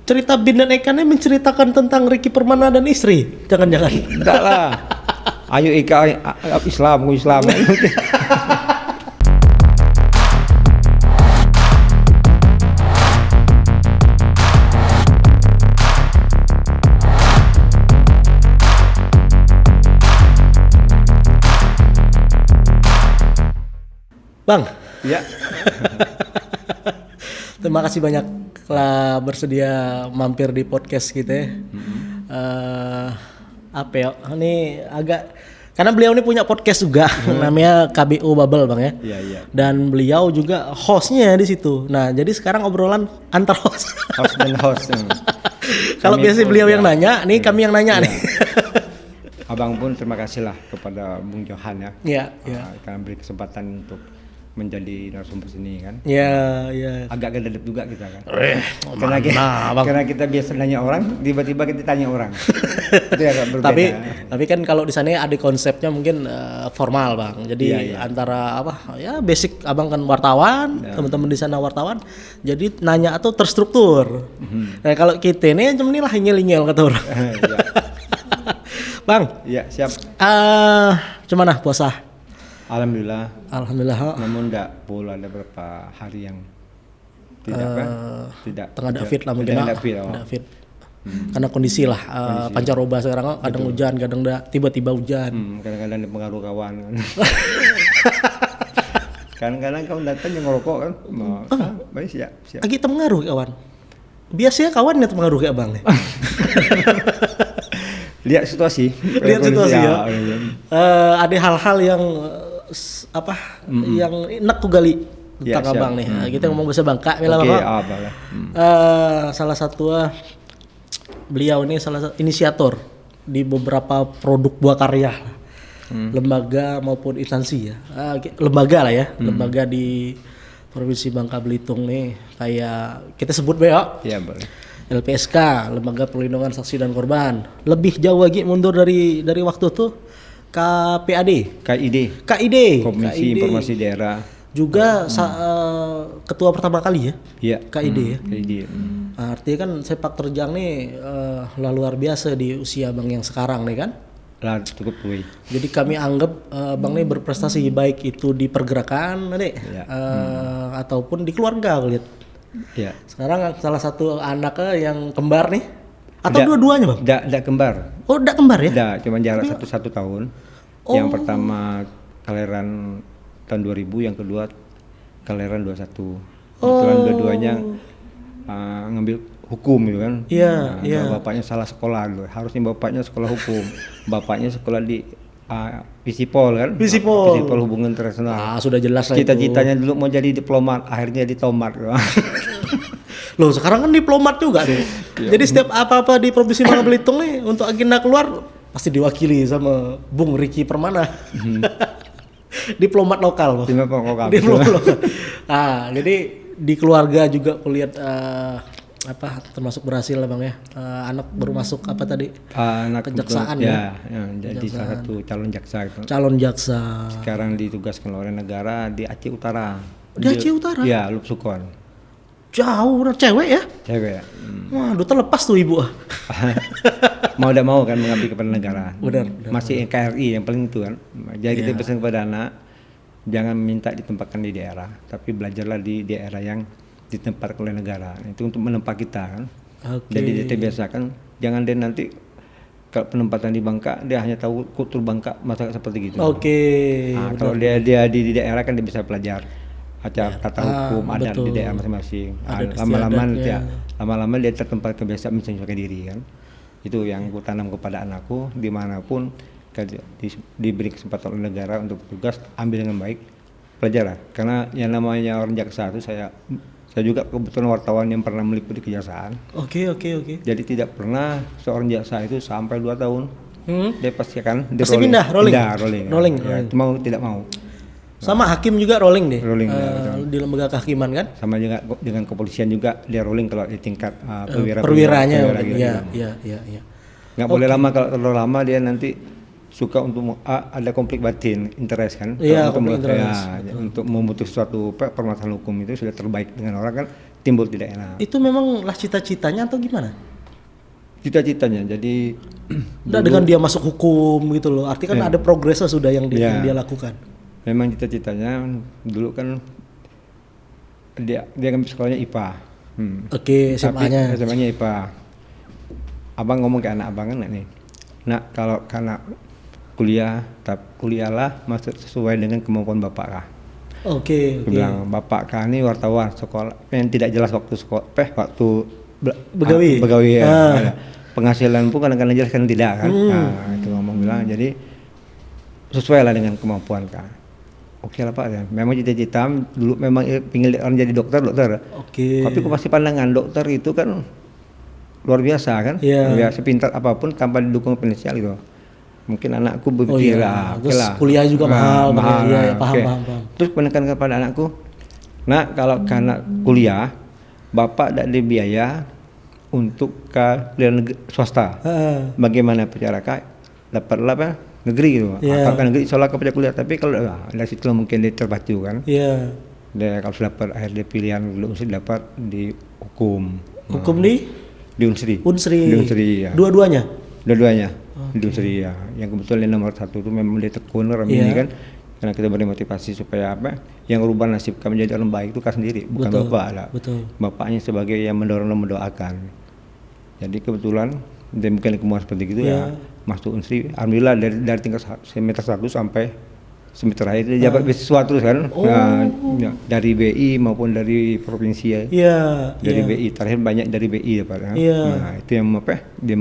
cerita Bin dan Eka ini menceritakan tentang Ricky Permana dan istri. Jangan-jangan. Enggak lah. Ayo Ika Islam. Bang. Ya. Terima kasih banyak telah bersedia mampir di podcast kita. Apa ya? Ini agak karena beliau ini punya podcast juga namanya KBU Bubble Bang ya. Iya. Dan beliau juga hostnya di situ. Nah, jadi sekarang obrolan antar host. Host dan host. Kalau biasanya beliau yang nanya, nih kami yang nanya nih. Abang pun terima kasih lah kepada Bung Johan ya. Iya. Karena beri kesempatan untuk menjadi narasumber sini kan. Iya. Agak gededep juga kita kan. Bang. Karena kita biasa nanya orang, tiba-tiba kita tanya orang. Itu agak berbeda. Tapi kan kalau di sana ada konsepnya mungkin formal Bang. Jadi antara apa? Ya basic Abang kan wartawan, teman-teman di sana wartawan. Jadi nanya atau terstruktur. Nah, kalau kita ini cuma inilah nyel-nyel kata orang. Bang. Iya, siap. Gimana puasa? Alhamdulillah. Namun enggak pula ada beberapa hari yang tidak tengah ada fit lah mungkin. Ada fit. Karena kondisi lah pancaroba sekarang kadang hujan, kadang tiba-tiba hujan. Kadang-kadang ada pengaruh kawan kan. Kadang-kadang kawan datang yang ngerokok kan. Baik siap. Kita mengaruh kawan. Biasanya kawannya mengaruh ke Abang nih. Lihat situasi ya. Ada hal-hal yang yang enak tuh gali tentang Abang nih. Kita ngomong bahasa Bangka salah satu beliau ini salah satu inisiator di beberapa produk buah karya lembaga maupun instansi ya. Lembaga lah ya. Lembaga di Provinsi Bangka Belitung nih kayak kita sebut ya. Iya, boleh. LPSK, Lembaga Perlindungan Saksi dan Korban. Lebih jauh lagi mundur dari waktu tuh KID. Komisi Informasi Daerah. Juga ketua pertama kali ya. Iya. KID ya. KID. Artinya kan sepak terjang nih luar biasa di usia Bang yang sekarang nih kan. Lah cukup gue. Jadi kami anggap Bang nih berprestasi baik itu di pergerakan ataupun di keluarga lihat. Ya. Sekarang salah satu anaknya yang kembar nih atau dua-duanya Bang? Tidak kembar. Oh, tidak kembar ya? Tidak, cuma jarak satu tahun. Yang pertama kelahiran tahun 2000, yang kedua kelahiran 21. Kebetulan dua-duanya ngambil hukum gitu kan. Iya. Bapaknya salah sekolah dulu. Harusnya bapaknya sekolah hukum. Bapaknya sekolah di Visipol kan? Visipol Hubungan Internasional. Sudah jelas lah. Cita-citanya dulu mau jadi diplomat, akhirnya ditomat. Loh, sekarang kan diplomat juga nih. Jadi setiap apa-apa di Provinsi Bangka Belitung nih untuk agenda keluar pasti diwakili sama Bung Ricky Permana. Diplomat lokal. Diplomat lokal. Jadi di keluarga juga kulihat termasuk berhasil lah Bang ya. Anak baru masuk apa tadi? Anak kejaksaan ya. Jadi salah satu calon jaksa itu. Calon jaksa. Sekarang ditugaskan oleh negara di Aceh Utara. Di Aceh Utara? Ya, Lup Sukon. Jauh, cewek ya? Cewek ya. Waduh, terlepas tuh ibu. Mau tidak mau kan mengabdi kepada negara. Benar. Masih NKRI yang paling itu kan. Jadi kita pesan kepada anak, jangan minta ditempatkan di daerah, tapi belajarlah di daerah yang ditempatkan oleh negara. Itu untuk menempa kita kan. Jadi kita biasakan, jangan dia nanti kalau penempatan di Bangka dia hanya tahu kultur Bangka masyarakat seperti gitu. Kalau dia di daerah kan dia bisa belajar tata hukum adat di daerah masing-masing. Lama-lama dia tertempat kebiasaan menyesuaikan diri kan. Itu yang aku tanam kepada anakku, dimanapun diberi kesempatan oleh negara untuk bertugas, ambil dengan baik, pelajarlah. Karena yang namanya orang jaksa itu saya juga kebetulan wartawan yang pernah meliput di kejaksaan. Oke. Jadi tidak pernah seorang jaksa itu sampai 2 tahun. Dia pasti kan rolling. Ya, mau tidak mau. Sama hakim juga rolling deh. Di lembaga kehakiman kan? Sama juga dengan kepolisian juga dia rolling kalau di tingkat perwiranya. Iya. Nggak boleh lama, kalau terlalu lama dia nanti suka untuk ada konflik batin, interest kan. Iya, konflik interest. Untuk memutus suatu permasalahan hukum itu sudah terbaik dengan orang kan, timbul di daerah. Itu memang lah cita-citanya atau gimana? Cita-citanya jadi Udah dengan dia masuk hukum gitu loh. Artinya kan ada progresnya sudah yang dia lakukan. memang cita-citanya dulu kan dia kan sekolahnya IPA. Oke, SMA-nya. SMA-nya IPA. Abang ngomong ke anak abang kan nih. Nak, kalau karena kuliahlah masuk sesuai dengan kemampuan bapak kah. Oke. Dia bilang bapak kah ini wartawan sekolah yang tidak jelas waktu sekolah, waktu begawi ya. Penghasilan pun kadang-kadang jelas kan tidak kan. Nah, itu ngomong bilang jadi sesuai lah dengan kemampuan kah. Oke lah Pak ya. Memang cita-cita dulu memang ingin orang jadi dokter. Oke. Tapi pasti pandangan dokter itu kan luar biasa kan. Ya sepintar apapun tanpa didukung finansial gitu. Mungkin anakku berpikir terus kuliah juga mahal. Iya, paham. Terus menekan kepada anakku, nah kalau karena kuliah, bapak tidak dibiaya untuk ke swasta. Bagaimana cara kak dapatlah apa negeri gitu. Kalau negeri seolah kepada kuliah, tapi kalau dari situ mungkin dia terpacu kan. Dia kalau dapat akhirnya pilihan dulu mesti dapat di hukum. Hukum di Unsri. Di Unsri ya. Dua-duanya. Di Unsri ya. Yang kebetulan nomor 1 itu memang dia tekun ini kan. Karena kita beri motivasi supaya apa? Yang merubah nasib kami menjadi orang baik itu kan sendiri, bukan bapak lah. Bapaknya sebagai yang mendorong dan mendoakan. Jadi kebetulan dia mungkin kemauan seperti itu ya masuk Unsri. Alhamdulillah dari tingkat semester 1 sampai semester akhir dia dapat beasiswa terus kan. Dari BI maupun dari provinsi ya. Dari BI terakhir banyak dari BI dapat. Nah, itu yang apa? Dia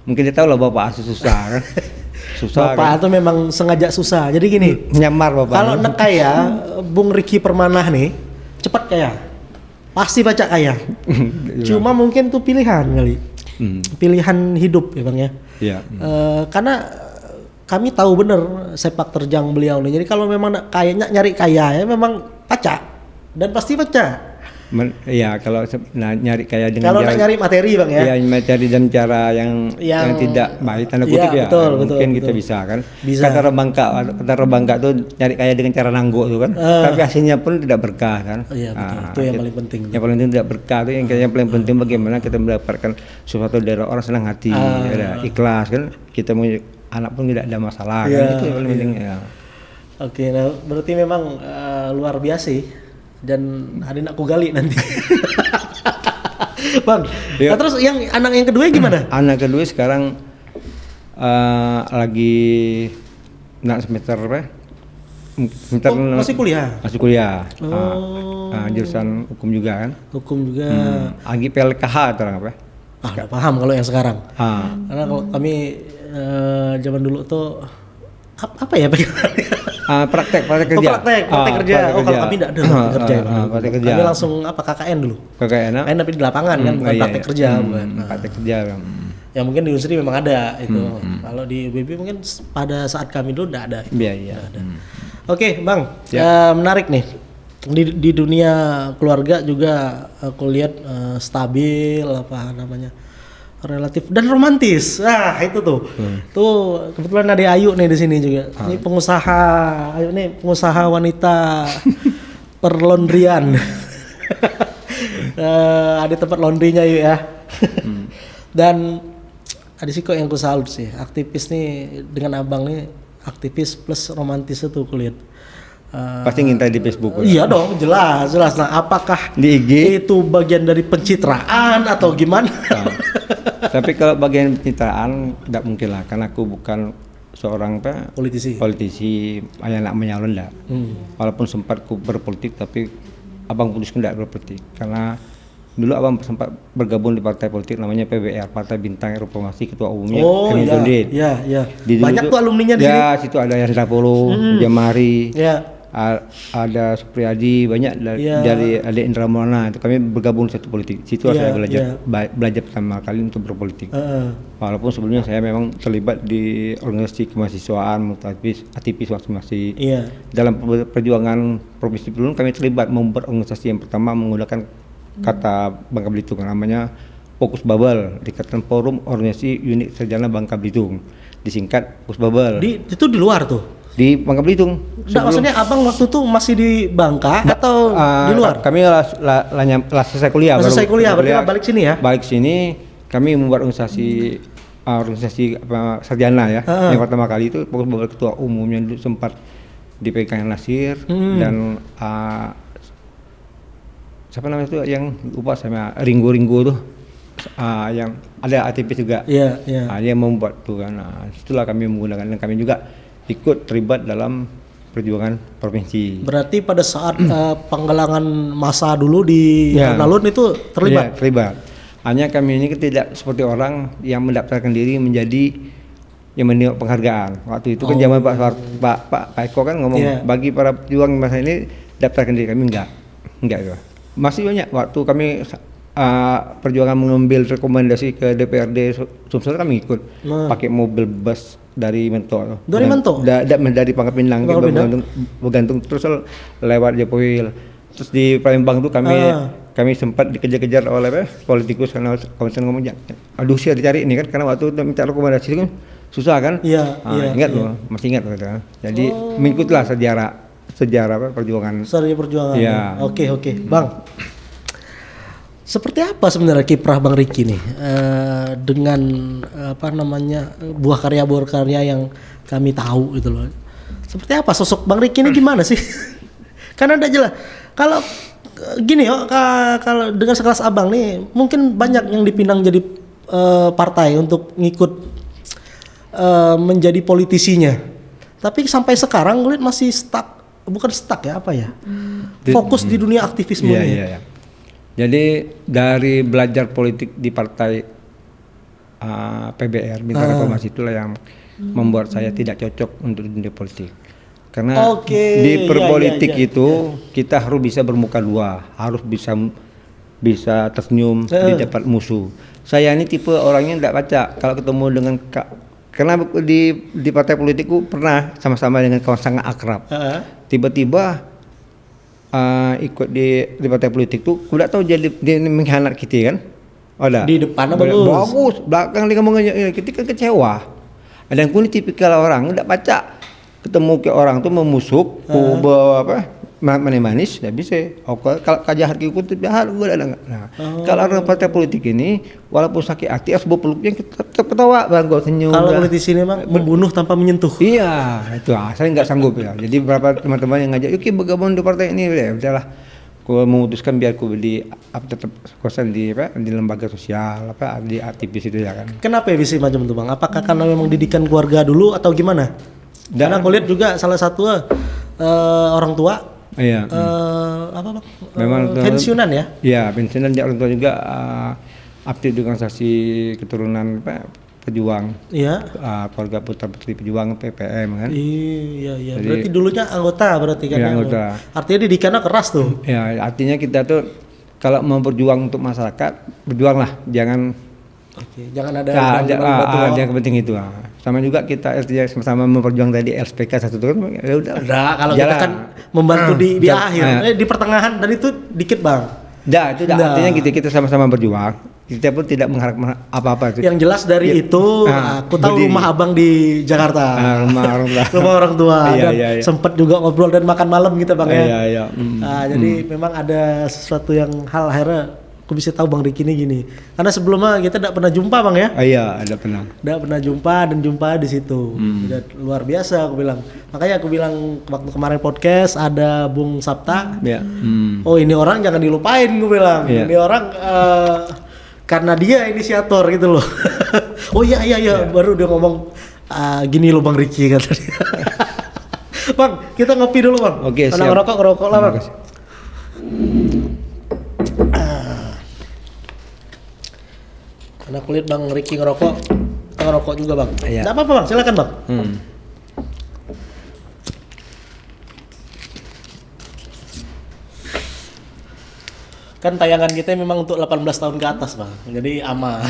mungkin dia tahu lah bapak susah kan. Susah bapak kan? Itu memang sengaja susah. Jadi gini, nyamar bapak. Kalau nek kaya, Bung Ricky Permanah nih cepat kaya. Pasti baca kaya. Cuma mungkin tuh pilihan kali. Pilihan hidup ya Bang ya. Karena kami tahu bener sepak terjang beliau nih. Jadi kalau memang kayaknya nyari kaya ya memang baca dan pasti baca. Kalau nyari kaya dengan kalau nyari materi Bang ya. Materi dan cara yang tidak baik tanda kutip mungkin kita bisa kan. Kata orang Bangka tuh nyari kaya dengan cara nangguk tuh kan. Tapi hasilnya pun tidak berkah kan. Itu yang paling penting. Yang paling penting tidak berkah tuh yang paling penting bagaimana kita mendapatkan sesuatu dari orang senang hati, ikhlas kan. Kita mau anak pun tidak ada masalah kan. Itu yang paling penting ya. Oke, nah berarti memang luar biasa sih. Dan hari nak aku gali nanti. Bang, nah terus yang anak yang kedua gimana? Anak kedua sekarang lagi semester apa? Masih kuliah? Masih kuliah. Jurusan hukum juga kan? Hukum juga. Lagi PLKH atau apa? Nggak paham kalau yang sekarang. Karena kalau kami zaman dulu tuh apa ya praktek kerja. Praktek kerja. Kalau kami tidak ada kerja. Kami langsung KKN dulu. KKN tapi di lapangan kan, bukan praktek kerja. Praktek kerja. Ya mungkin di Unsri memang ada itu. Kalau di UBB mungkin pada saat kami dulu tidak ada. Oke, Bang. Menarik nih. Di dunia keluarga juga aku lihat stabil relatif dan romantis. Itu tuh. Tuh kebetulan ada Ayu nih di sini juga. Ini pengusaha, Ayu nih pengusaha wanita perlaundryan. Ada tempat laundrynya Ayu ya. Dan ada sih kok yang ku salut sih. Aktivis nih dengan abang nih aktivis plus romantis itu kulihat. Pasti ngintai di Facebook. Iya dong, jelas. Nah, apakah di IG itu bagian dari pencitraan atau gimana? Tapi kalau bagian pencitraan tidak mungkin lah, karena aku bukan seorang politisi anak menyalon enggak. Walaupun sempat ku berpolitik, tapi abang putuskan tidak berpolitik karena dulu abang sempat bergabung di partai politik namanya PBR, Partai Bintang Reformasi, ketua umumnya Iya. Banyak tuh alumninya di sini. Ya, situ ada Yasir Polo, Jamari. Ada Supriyadi, banyak dari ada Indra Maulana. Itu kami bergabung di satu politik. Situ saya belajar pertama kali untuk berpolitik. Walaupun sebelumnya saya memang terlibat di organisasi kemahasiswaan, aktivis waktu masih dalam perjuangan provinsi Belitung. Kami terlibat membuat organisasi yang pertama menggunakan kata Bangka Belitung, namanya Fokus Babel, Ikatan Forum Organisasi Unit Sarjana Bangka Belitung, disingkat Fokus Babel. Itu di luar tuh. Di Bangka Belitung. Nggak, maksudnya abang waktu itu masih di Bangka atau di luar? Kami selesai kuliah. Selesai kuliah, berarti balik sini ya? Balik sini, kami membuat organisasi sarjana ya. Yang pertama kali itu beberapa ketua umumnya dulu sempat dipegang Nasir dan siapa namanya itu yang lupa sama Ringo tuh. Yang ada ATP juga. Iya. Dia membuat tuh kan. Itulah kami menggunakan, dan kami juga ikut terlibat dalam perjuangan provinsi. Berarti pada saat penggalangan massa dulu di alun-alun itu terlibat? Iya, terlibat. Hanya kami ini tidak seperti orang yang mendaftarkan diri menjadi yang mendapat penghargaan. Waktu itu kan zaman Pak Eko kan ngomong bagi para pejuang masa ini daftarkan diri, kami enggak itu. Masih banyak waktu kami perjuangan mengambil rekomendasi ke DPRD Sumsel, kami ikut pakai mobil bus dari Mentok. Dari Mentok? Dari Pangkal Pinang, bergantung terus lewat Jokowi. Terus di Palembang tuh kami sempat dikejar-kejar oleh politikus karena kawasan ngomong aduh sih dicari ini kan, karena waktu itu minta rekomendasi itu kan susah kan. Ingat loh, masih ingat gitu. Jadi mengikutlah sejarah perjuangan. Sejarah perjuangan. Iya. Oke. Bang, seperti apa sebenarnya kiprah Bang Ricky nih dengan buah karya yang kami tahu gitu loh. Seperti apa sosok Bang Ricky ini, gimana sih? Karena tidak jelas. Kalau gini kalau dengan sekelas abang nih, mungkin banyak yang dipinang jadi partai untuk ngikut menjadi politisinya. Tapi sampai sekarang gue lihat masih bukan stuck ya, apa ya? Fokus di dunia aktivisme ini. Iya. Jadi dari belajar politik di partai PBR Bintang Reformasi itulah yang membuat saya tidak cocok untuk dunia politik. Karena di perpolitik itu kita harus bisa bermuka dua, harus bisa tersenyum di depan musuh. Saya ini tipe orangnya tidak baca kalau ketemu dengan karena di partai politikku pernah sama-sama dengan kawan sangat akrab. Tiba-tiba ikut di partai politik tuh, udah tahu dia mengkhianat kita kan? Ada. Di depan bagus, belakang dia ngomong kita kan kecewa. Ada yang kuning tipikal orang udah baca, ketemu ke orang tuh memusuk, manis, tidak bisa. Kalau jahat ikut jahat, gue ada. Nah, kalau orang partai politik ini, walaupun sakit hati, harus peluknya tetap ketawa, bang, gue senyum. Kalau politisi ini memang membunuh tanpa menyentuh. Iya, itu saya nggak sanggup ya. Jadi beberapa teman-teman yang ngajak, yuk bergabung di partai ini, udahlah. Gue memutuskan biar gue tetap kosan di lembaga sosial, di aktivis itu ya kan. Kenapa ya bisa macam itu bang? Apakah karena memang didikan keluarga dulu atau gimana? Karena aku lihat juga salah satu orang tua. Iya. Apa bang? Memang pensiunan ya? Iya, pensiunan dia orang tua juga aktif di organisasi keturunan pejuang. Iya. Keluarga putra putri pejuang PPM kan. Iya. Jadi, berarti dulunya anggota berarti kan? Iya, anggota. Artinya didikannya keras tuh. Ya, artinya kita tuh kalau mau berjuang untuk masyarakat, berjuanglah, jangan. Jangan ada yang penting itu. Sama juga kita sama-sama memperjuang tadi LPK satu itu kan ya udah. Kalau kita kan membantu di akhir, di pertengahan dan itu dikit bang. Itu artinya kita sama-sama berjuang. Kita pun tidak mengharap apa-apa itu. Yang jelas dari itu aku tahu rumah abang di Jakarta. Rumah orang tua. Dan sempat juga ngobrol dan makan malam gitu bang ya. Iya. Jadi memang ada sesuatu yang hal akhirnya aku bisa tahu Bang Ricky ini gini. Karena sebelumnya kita tidak pernah jumpa Bang ya. Iya, ada pernah. Tidak pernah jumpa di situ. Dan luar biasa aku bilang. Makanya aku bilang waktu kemarin podcast ada Bung Sabta. Iya. Oh, ini orang jangan dilupain gue bilang. Iya. Ini orang karena dia inisiator gitu loh. Oh iya. Baru dia ngomong gini loh Bang Ricky kata dia. Bang, kita ngopi dulu Bang. Oke, siap. Ngerokok lah Bang. Karena kulit Bang Ricky ngerokok, kita ngerokok juga Bang. Iya. Nggak apa-apa Bang, silakan Bang. Kan tayangan kita memang untuk 18 tahun ke atas Bang, jadi aman.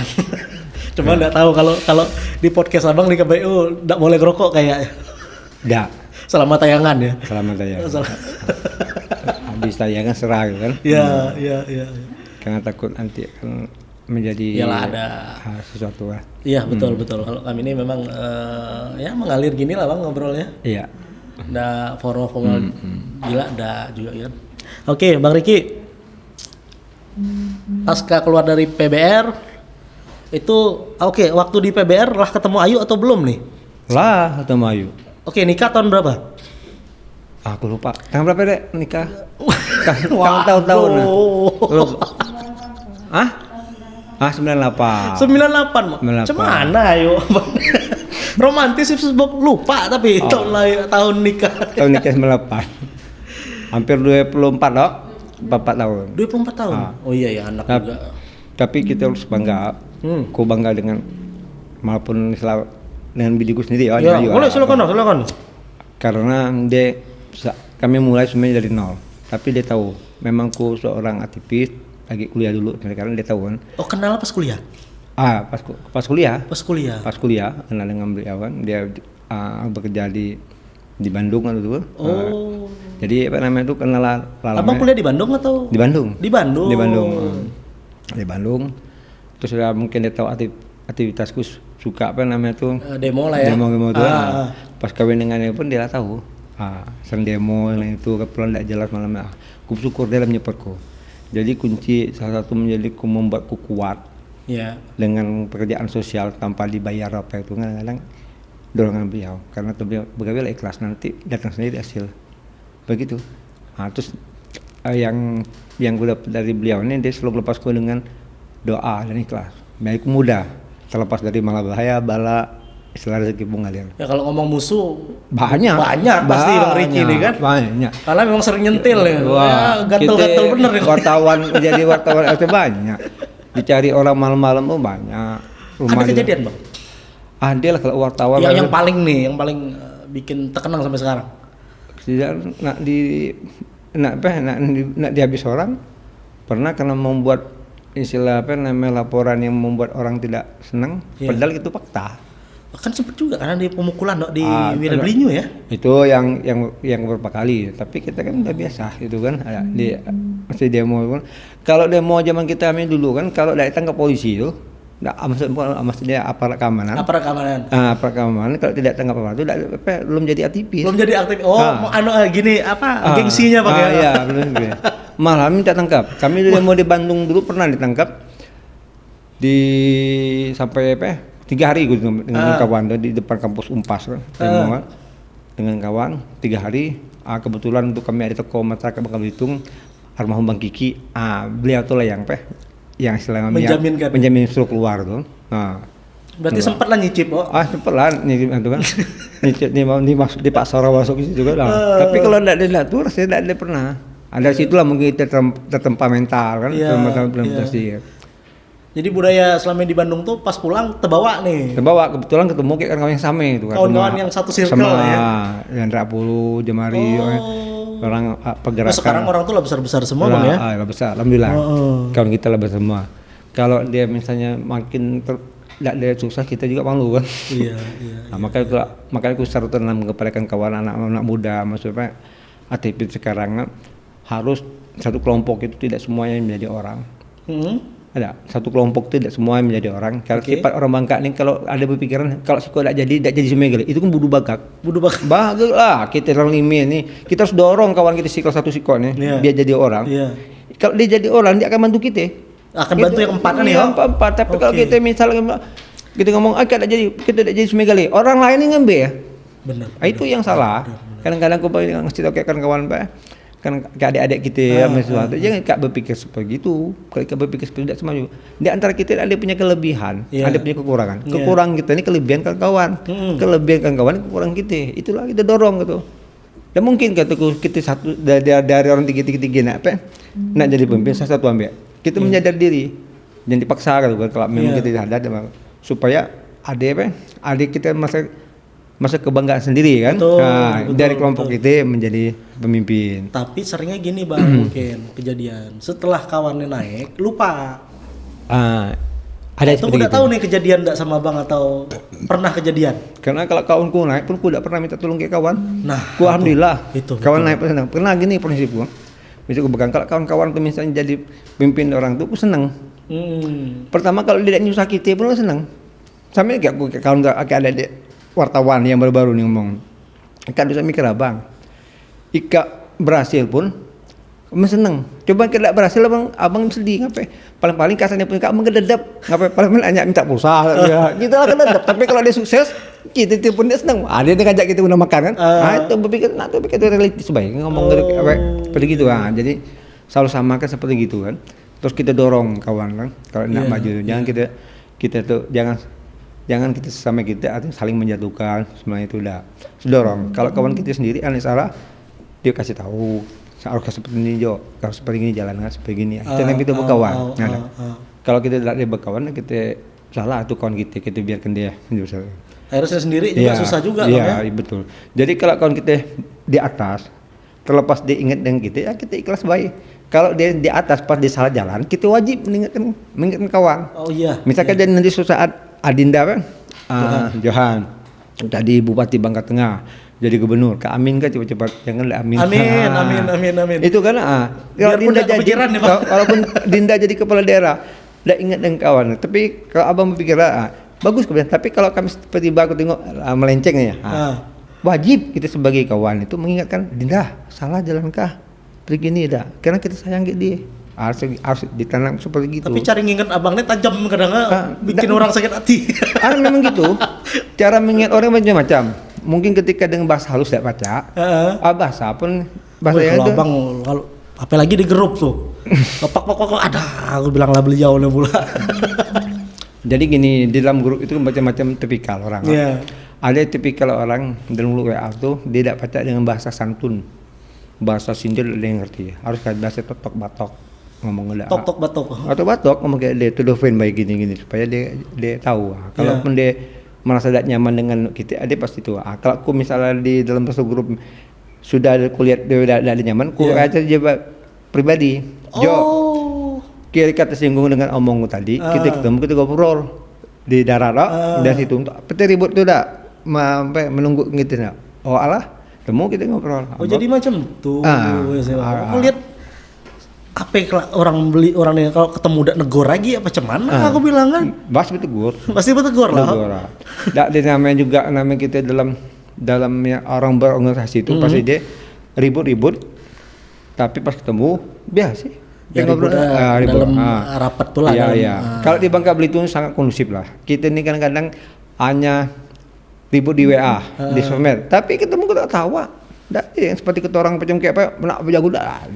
Cuma nggak tahu kalau di podcast Abang di KBU nggak boleh ngerokok kayaknya. Nggak. Selama tayangan ya. Selama tayangan. Habis tayangan serah gitu kan. Iya. Karena takut nanti akan menjadi ada sesuatu lah. Iya betul. Kalau kami ini memang ya mengalir gini lah Bang ngobrolnya. Iya. Nggak formal gila, nggak juga kan. Oke, Bang Riki. Pasca keluar dari PBR itu, waktu di PBR lah ketemu Ayu atau belum nih? Lah ketemu Ayu. Oke, nikah tahun berapa? Aku lupa. Tahun berapa dek nikah? Tahun-tahun. Ah? 98. 98. Macam mana Ayu? Romantis Facebook lupa tapi tahun nikah. Tahun nikah 98. Hampir 24 loh. 4 tahun. 24 tahun. Oh iya ya, anak juga. Tapi kita harus bangga. Ku bangga dengan maupun dengan bidiku sendiri ya. Boleh silakan. Karena kami mulai sebenarnya dari nol. Tapi dia tahu, memang ku seorang aktivis lagi kuliah dulu karena dia tahu kan. Oh, kenal pas kuliah? Pas kuliah. Pas kuliah kenal dengan beliau kan. Dia bekerja di Bandung kan dulu. Jadi apa namanya itu kenal lama. Abang kuliah di Bandung atau? Di Bandung. Di Bandung. Di Bandung. Terus mungkin dia tahu aktivitasku suka apa namanya itu demo lah ya. Demo itu. Pas kawin dengannya pun dia tahu. Sering demo yang itu kebetulan tidak jelas malamnya. Aku syukur dia menyupport. Jadi kunci salah satu menjadiku membuatku kuat. Yeah. Dengan pekerjaan sosial tanpa dibayar apa itu kadang-kadang dorongan beliau karena beliau ikhlas nanti datang sendiri hasil begitu. Terus yang gue dapat dari beliau ini dia selalu melepasku dengan doa dan ikhlas. Baik mudah terlepas dari bahaya bala istilah rezeki mengalir. Ya kalau ngomong musuh banyak pasti Bang Riki nih kan. Banyak. Karena memang sering nyentil ya. Gatel-gatel bener ya. Jadi wartawan itu banyak. Dicari orang malam-malam banyak. Ada kejadian Bang? Ada lah kalau wartawan. Yang paling bikin terkenang sampai sekarang. Nak dihabis orang pernah karena membuat istilah laporan yang membuat orang tidak senang. Padahal itu fakta. Kan sempat juga karena di pemukulan di Wirablinyu ya. Itu yang beberapa kali. Tapi kita kan udah biasa itu kan. Ada masih demo. Kalau demo zaman kita dulu kan kalau datang ke polisi itu maksudnya aparat keamanan. Aparat keamanan kalau tidak tangkap apa itu belum jadi aktivis. Belum jadi aktivis. Gengsinya pakai. Iya, belum. Malah minta tangkap. Kami demo di Bandung dulu pernah ditangkap sampai 3 hari dengan kawan di depan kampus Unpas kan. Dengan kawan 3 hari. Kebetulan untuk kami ada tokoh masyarakat Bangka Belitung almarhum Bang Kiki. Beliau tuh lah yang istilahnya menjamin suruh keluar tuh. Berarti sempat lah nyicip sempat lah nyicip itu kan. Nyicip di Pak Soro masuk ke situ kan. Tapi kalau tidak diatur saya tidak pernah. Ada situ lah mungkin kita tertempa mental kan, implementasi. Jadi budaya selama di Bandung tuh pas pulang terbawa kebetulan ketemu kawan yang sama itu kan. Kawan-kawan yang satu circle ya. Yandra Pulu, Jemari, orang pergerakan. Sekarang orang tuh lah besar-besar semua Bang ya. Lah besar, alhamdulillah. Kawan kita lah besar semua. Kalau dia misalnya makin tidak ada susah kita juga malu kan. Iya. Makanya aku selalu tanam kepada kawan anak-anak muda maksudnya aktivis sekarang harus satu kelompok itu tidak semuanya menjadi orang. Ada satu kelompok itu tidak semua menjadi orang. Kalau sifat orang Bangka ini kalau ada berpikiran kalau siko tidak jadi semegali itu kan budu bagak lah kita orang limi ini kita harus dorong kawan kita siko satu siko nih biar jadi orang. Kalau dia jadi orang dia akan bantu kita bantu yang empat kan ya. Empat tapi kalau kita misalnya kita ngomong kita tidak jadi semegali orang lain ini ngambil ya benar. Itu yang salah. Kadang-kadang aku ngasih tahu kawan kan ke adik-adik kita sesuatu jangan kak berpikir seperti itu. Kalau kak berpikir seperti itu tidak semua di antara kita ada punya kelebihan ada punya kekurangan kekurangan kita ini kelebihan kawan kelebihan kawan kekurangan kita itulah kita dorong gitu. Dan mungkin kataku kita satu dari orang tiga nak jadi pemimpin satu ambil kita menyadar diri jangan dipaksa gitu kalau memang kita sadar supaya adik kita masa kebanggaan sendiri kan. Betul. Dari kelompok kita menjadi pemimpin. Tapi seringnya gini Bang mungkin kejadian setelah kawannya naik lupa. Ada itu udah tahu nih kejadian enggak sama Bang atau pernah kejadian? Karena kalau kawanku naik pun aku tidak pernah minta tolong ke kawan. Aku alhamdulillah kawan naik pun senang. Pernah gini prinsipku. Bisa aku pegang kalau kawan-kawan tuh misalnya jadi pimpin orang tuh aku senang. Pertama kalau dia nyusah kita pun aku senang. Sampai kayak aku kawan ada wartawan yang baru-baru nih ngomong Ika bisa mikir abang. Ika berhasil pun abang seneng. Coba kita tidak berhasil abang sedih ngapain? Paling-paling kasarnya pun abang kededap. Ngapain? Paling-paling hanya minta pulsa. Ya, kita lah kededap. Tapi kalau dia sukses, kita itu pun dia seneng. Dia ngajak kita guna makan kan? Itu berpikir, itu pikir reality sebaik ngomong dari seperti gitu. Jadi selalu samakan seperti gitu kan. Terus kita dorong kawan kan. Kalau nak maju, jangan kita tuh jangan kita sama kita artinya saling menjatuhkan. Sebenarnya itu udah dorong. Kalau kawan kita sendiri aneh salah, dia kasih tahu. Harus seperti ini Jo, harus seperti ini jalan seperti ini. Kita nanti kita berkawan. Kalau kita tidak berkawan, kita salah tuh kawan kita biarkan dia. Harusnya sendiri juga susah juga. Iya, betul. Jadi kalau kawan kita di atas, terlepas dia ingat dengan kita, ya kita ikhlas baik. Kalau dia di atas pas dia salah jalan, kita wajib mengingatkan kawan. Oh iya. Misalkan jadi nanti suatu saat Adinda kan, Johan, tadi Bupati Bangka Tengah. Jadi gubernur, ke Amin kan cepat-cepat, janganlah Amin. Amin. Itu kan, kalau Dinda jadi, walaupun Dinda jadi kepala daerah, tidak ingat dengan kawan. Tapi kalau abang berpikir bagus kemudian. Tapi kalau kami tiba-tiba aku tengok melenceng ya, wajib kita sebagai kawan itu mengingatkan Dinda salah jalankah, begini dah. Karena kita sayang ke dia. Harus ditanam seperti gitu. Tapi cara nginget abangnya tajam kadang-kadang bikin orang sakit hati. Memang gitu. Cara mengingat orang macam-macam. Mungkin ketika dengan bahasa halus tidak baca, bahasa pun bahasa yang itu. Abang kalau apalagi di grup tuh, pok ada, aku bilang lah beliau nih pula. Jadi gini, di dalam grup itu macam-macam tipikal orang. Ada tipikal orang dalam grup WA tuh dia tidak baca dengan bahasa santun, bahasa sindir dia ngerti. Harus kayak bahasa totok batok ngomong udah. Totok batok ngomong kayak dia to the friend baik gini supaya dia tahu. Kalaupun dia merasa tidak nyaman dengan kita, dia pasti itu. Kalau aku misalnya di dalam satu grup sudah kulihat dia tidak nyaman, aku aja jawab pribadi. Kira kata singgung dengan omongku tadi, kita ketemu kita ngobrol di darat dari situ. Peti ribut itu dah menunggu gitu nak. Oh alah, temu kita ngobrol. Jadi macam tuh. Aku lihat apa orang beli orang yang kalau ketemu udah negor lagi apa cemana aku bilang kan pasti bertegur lah. Dia namanya kita dalamnya orang berorganisasi itu pasti dia ribut tapi pas ketemu biasa ngobrol dalam rapat tuh lah. Kalau di Bangka Belitung sangat kondusif lah. Kita ini kadang-kadang hanya ribut di WA di sosmed tapi ketemu kita tawa. Yang seperti kata orang macam kayak apa nak berjago dah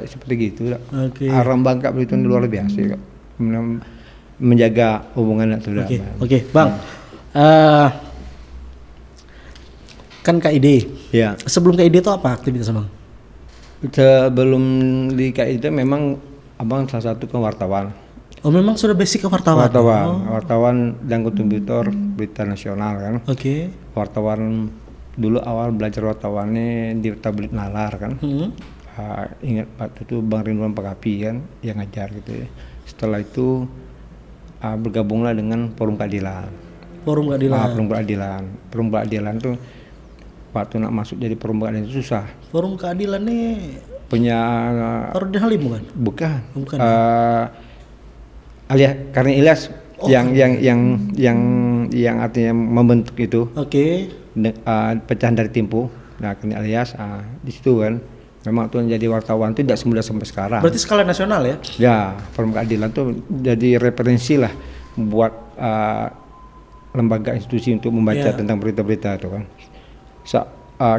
seperti gitu dah. Orang Bangka Belitung luar biasa kok menjaga hubungan itu dah. Oke, Bang. Kan KID. Ya. Sebelum KID itu apa aktivitas Bang? Sebelum di KID itu memang abang salah satu kan wartawan. Oh memang sudah basic ke wartawan? Wartawan dan kontributor berita nasional kan. Wartawan dulu awal belajar wartawannya di Tablik Nalar kan. Ingat waktu itu Bang Ridwan Pakapi kan yang ngajar gitu ya. Setelah itu bergabunglah dengan Forum Keadilan. Forum Keadilan tuh waktu nak masuk jadi Forum Keadilan itu susah. Forum Keadilan nih punya Nurdin Halim bukan? Bukan. Karena Ilyas yang artinya membentuk itu. Pecahan dari Tempo. Nah, Karena Ilyas di situ kan memang tuh jadi wartawan itu tidak semudah sampai sekarang. Berarti skala nasional ya? Ya, Forum Keadilan tuh jadi referensi lah buat lembaga institusi untuk membaca tentang berita-berita itu kan.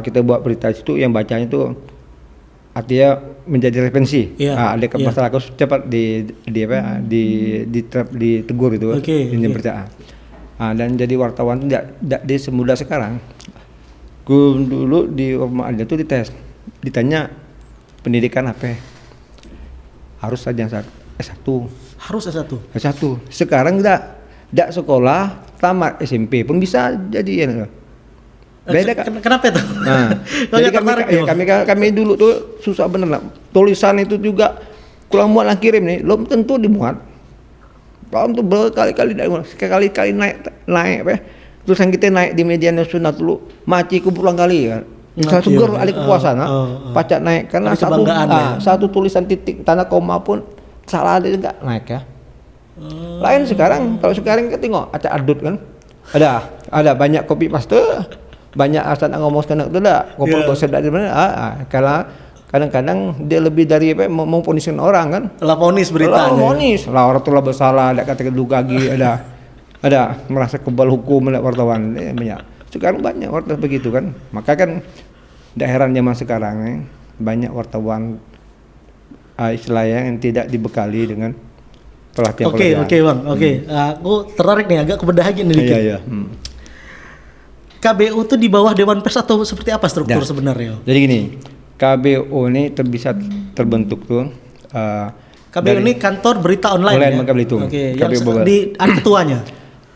Kita buat berita itu yang bacanya itu artinya menjadi referensi. Ada masalah kasus cepat ditegur itu ini berita. Dan jadi wartawan itu tidak semudah sekarang. Dulu di rumah ada tuh dites, ditanya pendidikan apa? Harus saja S1. Harus S1. Sekarang tidak sekolah tamat SMP pun bisa jadi ya. Beda kan? Kenapa itu? Jadi kami dulu tuh susah bener lah. Tulisan itu juga kurang muat lah kirim nih, belum tentu dimuat. Belum tuh berkali-kali sekali-kali naik apa? Tulisan kita naik di media nasional dulu, maci ku berulang kali kan. Bisa seger alih kepuasan, pacak naik karena satu tulisan titik tanda koma pun salah ada enggak naik ya. Lain sekarang, kalau sekarang kita tengok acak adut kan. Ada banyak copy paste. banyak asal ngomong sekarang itu dah ngobrol gosip dari mana kalau kadang-kadang dia lebih dari mau punisin orang kan, laponis berita, laponis lah orang tuh lah bersalah, ada kata lagi, ada merasa kebal hukum, ada wartawan banyak. Sekarang banyak wartawan begitu kan, maka kan tidak heran zaman sekarang banyak wartawan istilahnya yang tidak dibekali dengan pelatihan. Oke bang, aku tertarik nih agak ke bedah lagi nih dikit. Iya. KBU tuh di bawah Dewan Pers atau seperti apa struktur sebenarnya? Jadi gini, KBU ini bisa terbentuk tuh. KBU ini kantor berita online ya? Bangka Belitung. Oke, yang ada ketuanya.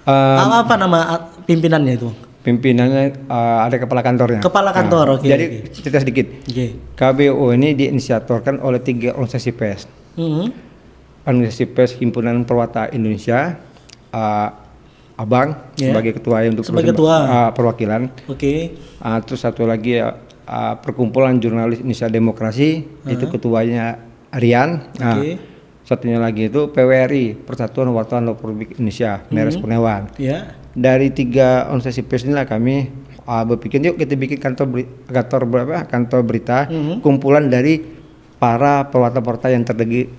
Apa nama pimpinannya itu? Pimpinannya ada kepala kantornya. Kepala kantor, oke. Jadi cerita sedikit. KBU ini diinisiatorkan oleh 3 organisasi pers. Organisasi pers Himpunan Perwata Indonesia, Abang sebagai ketua untuk perwakilan. Terus satu lagi Perkumpulan Jurnalis Indonesia Demokrasi, itu ketuanya Rian. Satunya lagi itu PWRI, Persatuan Wartawan Republik Indonesia, Meres Kurniawan. Dari 3 organisasi pers inilah kami berpikir yuk kita bikin kantor berita, kumpulan dari para perwata-perwata yang terdiri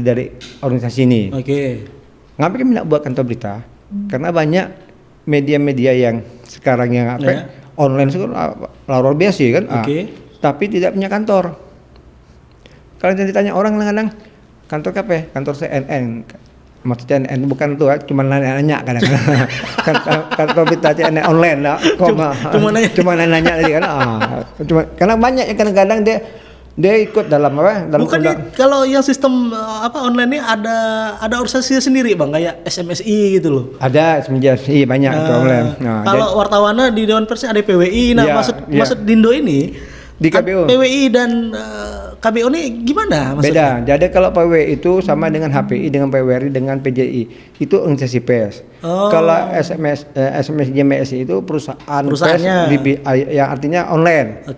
dari organisasi ini. Ngapa kami nak buat kantor berita? Karena banyak media-media yang sekarang yang online itu luar biasa kan, tapi tidak punya kantor. Kalau ditanya orang kadang-kadang kantor apa? Kantor CNN. Maksudnya CNN bukan tuh, cuma nanya kadang-kadang. Kantor berita CNN online lah. Cuma nanya tadi kan. Karena banyak yang kadang-kadang dia ikut dalam apa? Bukan kalau yang sistem online ini ada organisasinya sendiri bang, kayak SMSI gitu loh. Ada SMSI banyak itu online. Kalau wartawannya di Dewan Pers ada PWI. Maksud Dindo ini di KBU. PWI dan KBU ini gimana maksudnya? Beda. Jadi kalau PWI itu sama dengan HPI, dengan PWRI, dengan PJI. Itu organisasi pers. Kalau SMSJMSI itu perusahaannya pers yang artinya online.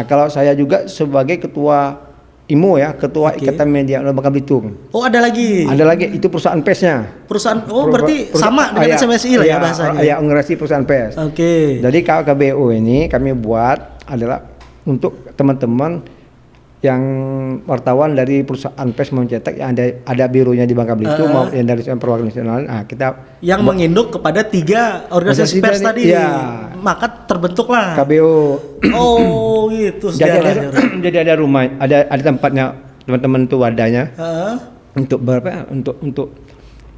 Kalau saya juga sebagai ketua IMO ya, ketua Ikatan Media Bangka Belitung. Ada lagi? Ada lagi, itu perusahaan persnya. Berarti sama dengan SMSI lah ya bahasanya? Ya, organisasi perusahaan pers. Jadi kalau KBU ini kami buat adalah untuk teman-teman yang wartawan dari perusahaan pers mencetak yang ada bironya di Bangka Belitung mau yang dari perwakilan nasional. Kita yang menginduk kepada 3 organisasi pers tadi. Maka terbentuklah KBU. Gitu. Jadi ada rumah, ada tempatnya teman-teman itu wadahnya. Untuk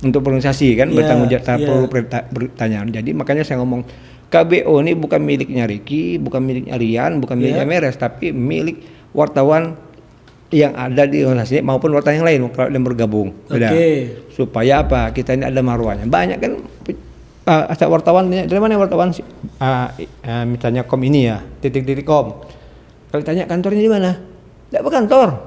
untuk organisasi kan bertanggung jawab pertanyaan. Jadi makanya saya ngomong KBU ini bukan miliknya Ricky, bukan miliknya Rian, bukan miliknya Meres, tapi milik wartawan yang ada di organisasi maupun wartawan yang lain kalau yang bergabung. Supaya apa? Kita ini ada marwahnya. Banyak kan asal wartawan dari mana wartawan misalnya kom ini ya, titik.com. Kalau tanya kantornya di mana? Tidak berkantor.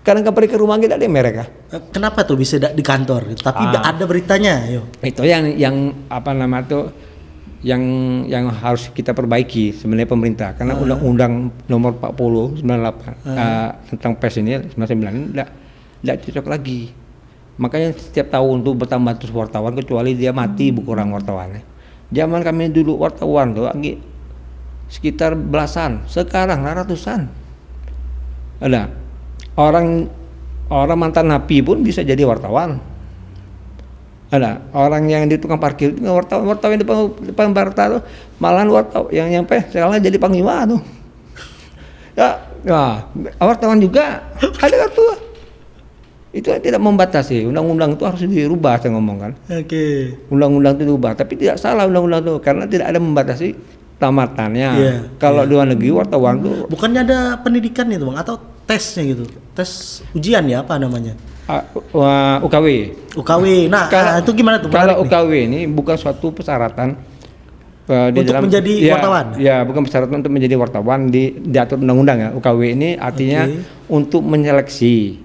Kadang pergi ke rumah kita ada mereka. Kenapa tuh bisa di kantor? Tapi ada beritanya. Itu yang apa nama tuh? Yang harus kita perbaiki sebenarnya pemerintah, karena Undang-Undang Nomor 40 98 tentang pers ini 99 tidak cocok lagi. Makanya setiap tahun tuh bertambah terus wartawan, kecuali dia mati berkurang wartawannya. Zaman kami dulu wartawan tuh sekitar belasan, sekarang ratusan. Ada orang mantan napi pun bisa jadi wartawan. Ada orang yang di tukang parkir, wartawan di depan Barta tuh, malahan wartawan yang nyampe sekarang jadi panglima tuh. Wartawan juga ada kartu. Itu tidak membatasi. Undang-undang itu harus dirubah, saya ngomong kan. Undang-undang itu dirubah, tapi tidak salah undang-undang itu karena tidak ada membatasi tamatannya. Kalau luar negeri wartawan tuh bukannya ada pendidikannya tuh bang, atau tesnya gitu, tes ujian ya apa namanya? UKW. Nah, itu gimana tuh? Kalau UKW ini bukan suatu persyaratan untuk menjadi wartawan. Ya, bukan persyaratan untuk menjadi wartawan diatur undang-undang ya. UKW ini artinya untuk menyeleksi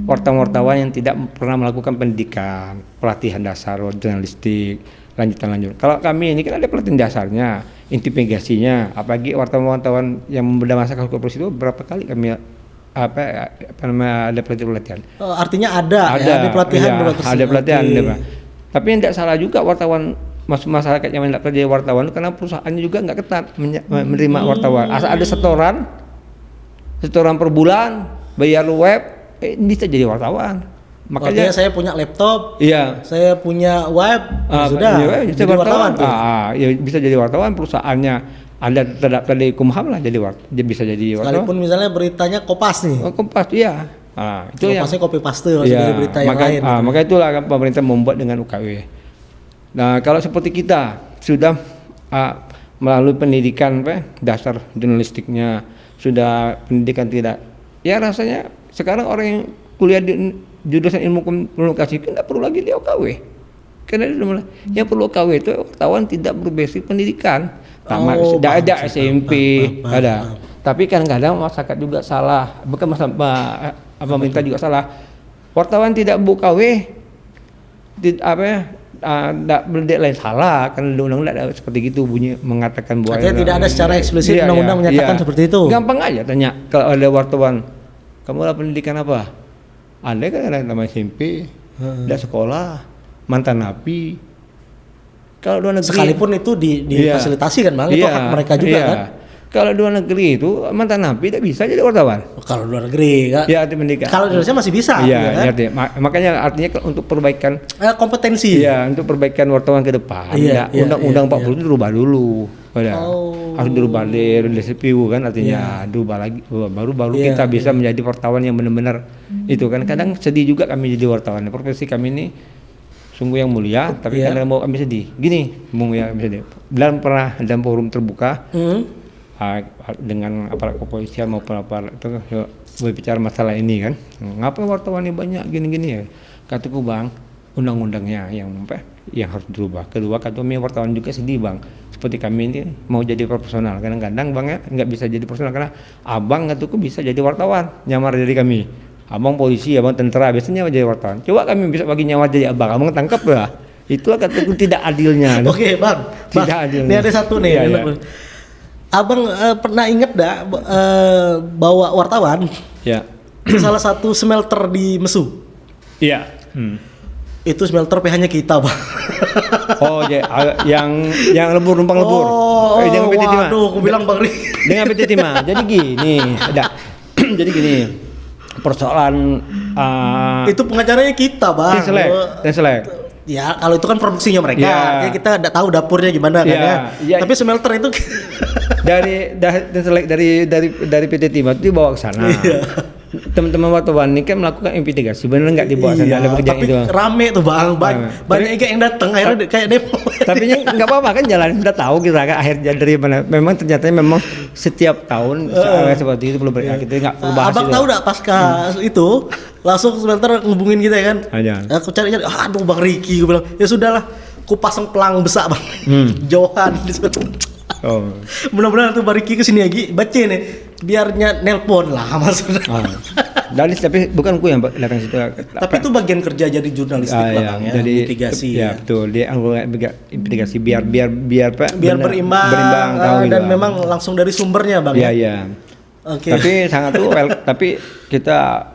wartawan yang tidak pernah melakukan pendidikan, pelatihan dasar jurnalistik, lanjut. Kalau kami ini kan ada pelatihan dasarnya, investigasinya, apalagi wartawan yang berdasarkan korporasi itu berapa kali kami ada pelatihan. Artinya ada pelatihan. Ada pelatihan. Tapi tidak salah juga wartawan masyarakat yang tidak jadi wartawan karena perusahaannya juga nggak ketat menerima wartawan. Asal ada setoran per bulan, bayar web, bisa jadi wartawan. Makanya saya punya laptop, iya, saya punya web, sudah bisa jadi wartawan. Ya bisa jadi wartawan, perusahaannya ada terdaftar di Kumham lah, dia bisa jadi wartawan. Sekalipun misalnya beritanya Kompas nih. Kompas, iya. Itu Kompasnya copy paste ya, dari berita yang lain. Maka itulah kan pemerintah membuat dengan UKW. Nah, kalau seperti kita sudah melalui pendidikan dasar jurnalistiknya, sudah pendidikan tidak, ya rasanya sekarang orang yang kuliah di jurusan ilmu komunikasi kan tidak perlu lagi di UKW. Karena yang perlu UKW itu wartawan tidak berbasic pendidikan. Sudah ada SMP, ada. Tapi kadang-kadang masyarakat juga salah, bukan masalah pemerintah juga salah. Wartawan tidak UKW, tidak berdeadline salah, karena undang-undang tidak seperti itu bunyi mengatakan bahwa artinya tidak ada secara eksplisit undang-undang menyatakan seperti itu. Gampang aja tanya kalau ada wartawan, kamu ada pendidikan apa? Ada kan ada nama SMP, tidak sekolah, mantan napi. Kalau luar negeri sekalipun itu difasilitasi kan Bang, itu hak mereka juga kan. Kalau luar negeri itu mantan napi tidak bisa jadi wartawan. Kalau luar negeri kan. Ya, pendidikan. Kalau Indonesia masih bisa. Iya, kan? Makanya artinya untuk perbaikan kompetensi. Iya, untuk perbaikan wartawan ke depan. Undang-undang 40 itu dirubah dulu. Harus dirubah dari CPU kan, artinya dirubah lagi, baru kita bisa menjadi wartawan yang benar-benar itu kan. Kadang sedih juga kami jadi wartawan. Profesi kami ini sungguh yang mulia, tapi kadang mau kami sedih. Gini, Bung ya, sedih. Pernah dalam forum terbuka dengan aparat kepolisian maupun aparat itu berbicara masalah ini kan, ngapa wartawan ini banyak gini-gini ya, kataku Bang, undang-undangnya yang harus dirubah. Kedua, kami wartawan juga sedih Bang, seperti kami ini mau jadi profesional, kadang-kadang Bang ya nggak bisa jadi profesional karena Abang kataku bisa jadi wartawan, nyamar dari kami. Abang polisi, Abang tentara, biasanya jadi wartawan. Coba kami bisa bagi nyamar jadi Abang tangkap lah. Itulah kataku tidak adilnya. Oke Bang, tidak adilnya. Ini ada satu nih. Abang pernah ingat bawa wartawan ke salah satu smelter di Mesu? Iya. Itu smelter PH-nya kita Bang. Oh ya, yang numpang lebur. Dengan PT Timah. Waduh, aku bilang Bang Ri. Dengan PT Timah. Jadi gini, jadi gini. Persoalan itu pengacaranya kita Bang. Tinselek. Ya kalau itu kan produksinya mereka, artinya kita tidak tahu dapurnya gimana kan ya. Tapi smelter itu dari PT Timah itu dibawa ke sana. Teman-teman wartawan ini kan melakukan investigasi, benar nggak dibawa sana? Tapi itu rame tuh Bang, banyak yang datang akhirnya kayak demo. Tapi nggak apa-apa kan, jalan udah tahu kita kan akhirnya dari mana. Memang ternyata setiap tahun seperti itu perlu kita nggak perlu bahas. Abang tahu nggak pasca itu langsung smelter ngubungin kita ya kan? Aku cari, aduh Bang Riki, gue bilang ya sudahlah, aku pasang pelang besar Bang, jauhan di situ. Mudah-mudahan tuh Bang Riki kesini lagi baca nih, biarnya nelpon lah maksudnya. Tapi bukan ku yang datang situ. Tapi itu bagian kerja jadi jurnalistik Bang ya, jadi mitigasi ya. Betul, dia investigasi biar berimbang dan memang langsung dari sumbernya Bang. Iya. Oke. Tapi sangat tapi kita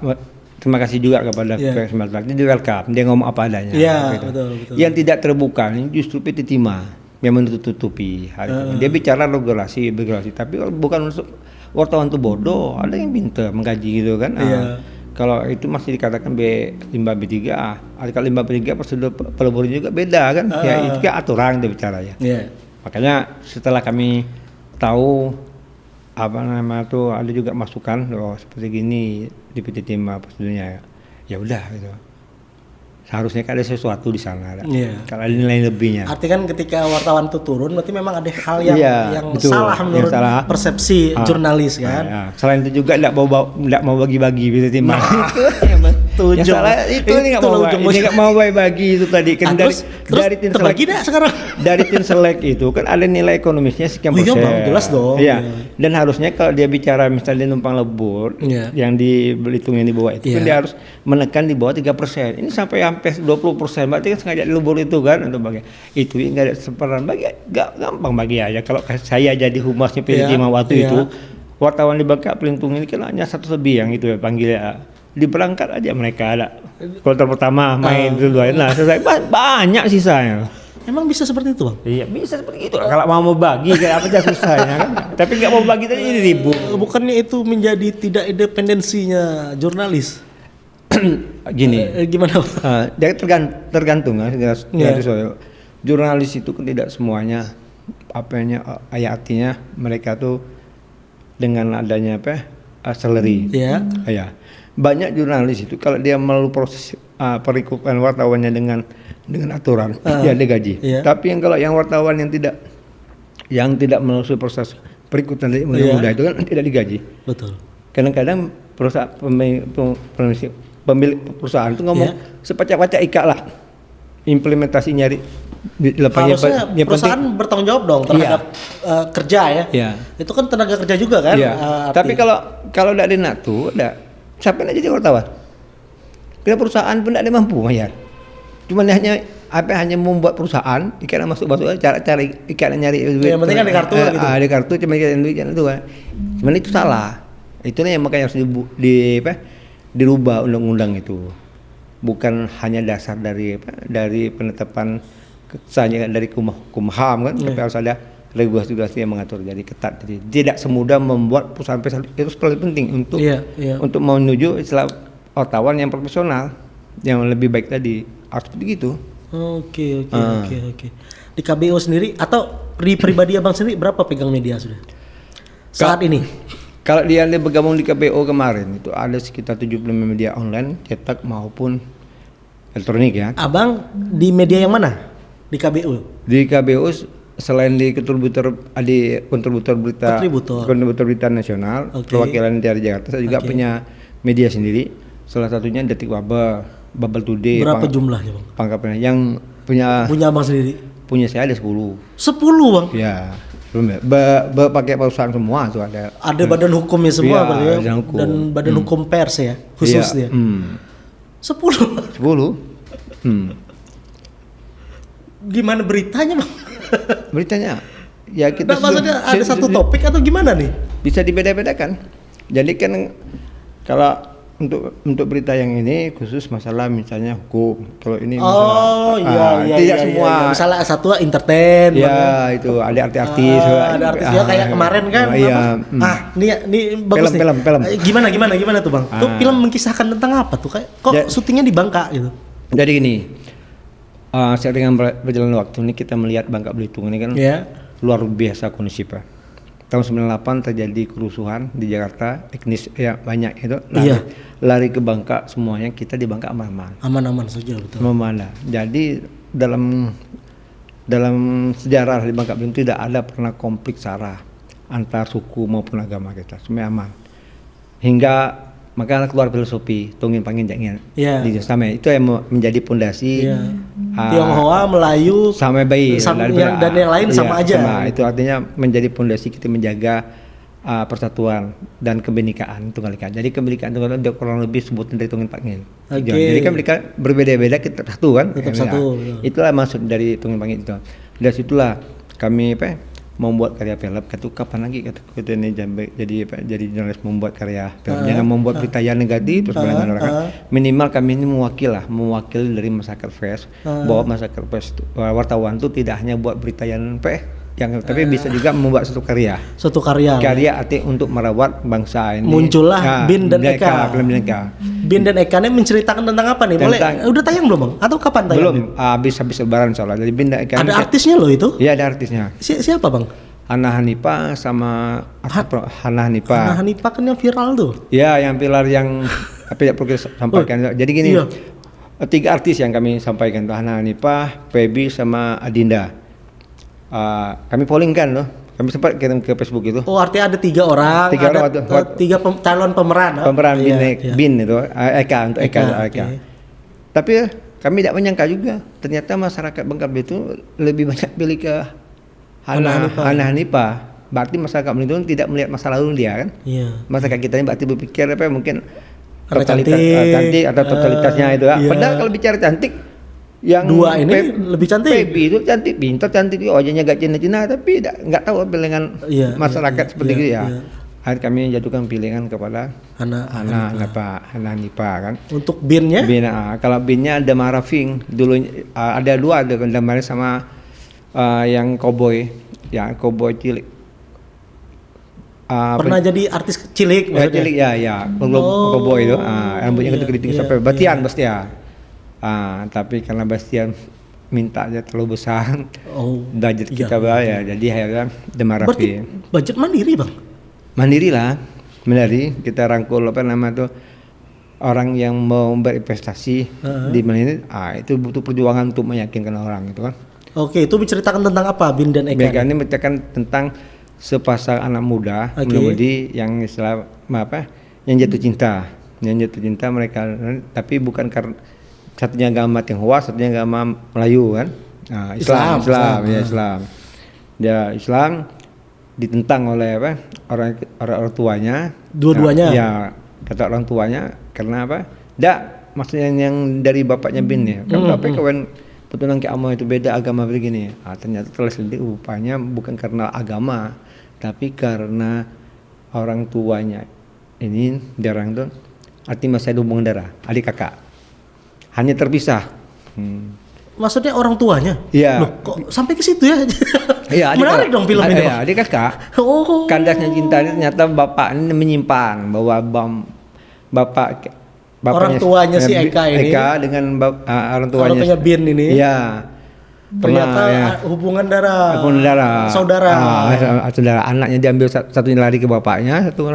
terima kasih juga kepada pihak smelter. Dia welcome, dia ngomong apa adanya. Iya, betul. Yang tidak terbuka ini justru PT Timah yang menutupi hari. Dia bicara regulasi, tapi bukan untuk wartawan itu bodoh, ada yang pintar mengkaji gitu kan. Kalau itu masih dikatakan B5 B3, kalau 5 B3 prosedur pelebur juga beda kan. Ya itu kan aturan dia bicara ya. Makanya setelah kami tahu ada juga masukan seperti gini di PT Timah prosedurnya, ya udah gitu. Seharusnya kan ada sesuatu di sana, kalau ada nilai lebihnya. Artinya kan ketika wartawan itu turun, berarti memang ada hal yang salah menurut persepsi jurnalis kan. Selain itu juga tidak mau bagi-bagi PT Timah. Yang salah itu ini nggak mau bagi-bagi itu tadi kan. Dari terbagi dah sekarang. Dari Tinselek itu kan ada nilai ekonomisnya sekian persen. Iya Bang, jelas dong. Iya. Dan harusnya kalau dia bicara misalnya numpang lebur, yang di Belitung yang di bawah itu kan dia harus menekan di bawah 3%. Ini sampai 20%, berarti kan sengaja dilebur itu kan untuk bagi. Itu nggak ada seperan bagi, gampang bagi aja. Kalau saya jadi humasnya PT Timah waktu itu, wartawan di Bangka Belitung ini kan hanya satu lebih yang itu ya panggil ya. Diberangkat aja mereka ada kloter pertama main dulu, nah selesai banyak sisanya. Emang bisa seperti itu, Bang? Iya bisa seperti itu. Kalau mau bagi kayak apa aja susahnya kan. Tapi nggak mau bagi tadi ini ribut. Bukannya itu menjadi tidak independensinya jurnalis? Gini. Gimana, Bang? Jadi tergantung kan. Jurnalis itu kan tidak semuanya artinya mereka tuh dengan adanya salary. Iya. Ya. Banyak jurnalis itu kalau dia melalui proses perikupan wartawannya dengan aturan dia ada gaji. Iya. Tapi kalau yang wartawan yang tidak melalui proses perikutan dari mudah itu kan tidak digaji. Betul. Kadang-kadang pemilik perusahaan itu ngomong sepacak-pacak ikat lah implementasi nyari di lapangan. Harusnya perusahaan bertanggung jawab dong terhadap kerja ya. Iya. Itu kan tenaga kerja juga kan. Iya. Tapi kalau tidak dinatu, siapa yang jadi wartawan? Karena perusahaan pun tidak mampu bayar. Cuma hanya membuat perusahaan ikan masuk cara ikan nyari duit. Yang penting kan ada kartu gitu. Ada kartu cuma ikan duit itu kan. Cuman itu salah. Itulah yang makanya harus dirubah undang-undang itu. Bukan hanya dasar dari penetapan kesannya dari Kumham kan, tapi harus ada regulasi yang mengatur jadi ketat. Jadi tidak semudah membuat perusahaan itu paling penting untuk menuju istilah wartawan yang profesional yang lebih baik tadi harus begitu. Oke. Di KBO sendiri atau di pribadi Abang sendiri berapa pegang media sudah saat ini? Kalau dia bergabung di KBO kemarin itu ada sekitar 75 media online cetak maupun elektronik ya. Abang di media yang mana di KBO? Di KBO selain di kontributor berita nasional, perwakilan dari Jakarta, saya juga punya media sendiri. Salah satunya Detik Bubble Today. Berapa jumlahnya, Bang? Pangkapnya yang punya Abang sendiri? Punya saya ada 10. 10, Bang? Ya. Belum ya. Pakai perusahaan semua tuh ada. Ada badan hukumnya semua berarti ya. Hukum. Dan badan hukum pers ya, khususnya. 10. Gimana beritanya, Bang? Beritanya ya kita maksudnya ada satu topik atau gimana nih? Bisa dibeda-bedakan. Jadi kan kalau untuk berita yang ini khusus masalah misalnya hukum. Kalau ini tidak semua. Iya. Misalnya satu entertain. Ya itu ada artis-artis. Ada artis ya kayak kemarin kan. Ini bagus film. Gimana tuh, Bang? Tuh film mengisahkan tentang apa tuh? Kayak kok syutingnya di Bangka gitu. Jadi gini. Seiring berjalan waktu ini kita melihat Bangka Belitung ini kan luar biasa kondisi Pak. Tahun 98 terjadi kerusuhan di Jakarta, etnis ya banyak itu lari ke Bangka semuanya, kita di Bangka aman-aman. Aman-aman saja betul. Aman-aman. Jadi dalam sejarah di Bangka Belitung tidak ada pernah konflik sara antar suku maupun agama kita, semua aman. Hingga maka keluar filosofi Tongin Pangin Jangan di sama itu yang menjadi pondasi Tionghoa, Melayu sama bayi dan yang lain sama aja. Sama, itu artinya menjadi pondasi kita menjaga persatuan dan kebinekaan Tunggal Ika. Jadi kebinekaan Tunggal Ika kurang lebih sebutan dari Tongin Pangin. Jadi kan mereka berbeda-beda kita satu kan. Tetap satu. Itulah maksud dari Tongin Pangin itu. Dari situlah kami membuat karya film. Kapan lagi kita ini jadi jurnalis membuat karya film. Jangan membuat berita yang negatif terus minimal kami ini mewakili dari masyarakat pers bahwa masyarakat pers wartawan itu tidak hanya buat berita yang tapi bisa juga membuat suatu karya arti untuk merawat bangsa ini. Muncullah Bin dan Eka. Bin dan Eka ini menceritakan tentang apa nih? Udah tayang belum, Bang? Atau kapan tayang? Belum, habis lebaran soalnya. Jadi Bin dan Eka ada artisnya loh itu? Iya, ada artisnya. Siapa, Bang? Hana Hanipa sama Hana Hanipa. Hana Hanipa kan yang viral tuh. Ya, yang pilar yang tapi tidak perlu sampaikan. Jadi gini, 3 artis yang kami sampaikan tuh Hana Hanipa, Feby sama Adinda. Kami polling kan loh. Kami sempat kirim ke Facebook itu. Oh, artinya ada 3 orang. 3 calon pemeran. Pemeran Bin itu Eka untuk Eka. Tapi kami tidak menyangka juga ternyata masyarakat Bangka Belitung lebih banyak pilih ke Hana Hanipa. Berarti masyarakat Belitung tidak melihat masa lalu dia kan. Masyarakat kita ini berarti berpikir mungkin cantik atau totalitasnya itu. Padahal kalau bicara cantik yang 2 ini lebih cantik. Feby itu cantik, pintar, cantik, wajahnya gak Cina-Cina tapi nggak tahu pilihan masyarakat seperti itu ya. Akhirnya kami jatuhkan pilihan kepada Hana Hanipa kan. Untuk Binnya? Kalau Binnya ada Marafing dulu ada 2 ada Damari sama yang cowboy, ya cowboy cilik. Pernah jadi artis cilik Ya, maksudnya? cilik ya, cowboy itu, rambutnya iya, keriting iya, sampai Bastian. Tapi karena Bastian minta aja terlalu besar, budget iya, kita bayar, jadi akhirnya Demarafi. Berarti budget mandiri bang? Mandiri lah, mandiri kita rangkul apa nama tuh orang yang mau berinvestasi di mana ini, itu butuh perjuangan untuk meyakinkan orang itu kan. Oke, itu menceritakan tentang apa Bin dan Eka? Mereka ini menceritakan tentang sepasang anak muda, muda-mudi yang istilah apa, yang jatuh cinta mereka, tapi bukan karena satunya agama Tionghoa, satunya agama Melayu kan. Islam. Dia Islam ditentang oleh apa orang tuanya. Dua-duanya. Ya kata orang tuanya karena apa? Maksudnya yang dari bapaknya Bin ya. Kan bapak kawan petunang ke agama itu beda agama begini. Ternyata setelah selidiki rupanya bukan karena agama, tapi karena orang tuanya ini jarang tuh arti masih ada hubungan darah, adik kakak. Hanya terpisah. Maksudnya orang tuanya? Iya. Loh, kok sampai ke situ ya? Iya, menarik dong film ini. Iya, adik kakak. Oh. Kandasnya cinta ini ternyata bapak ini menyimpan bahwa bapaknya orang tuanya si Eka ini. Eka dengan orang tuanya Bin ini. Iya. Ternyata hubungan darah. Saudara. Saudara, anaknya diambil, satunya lari ke bapaknya, satu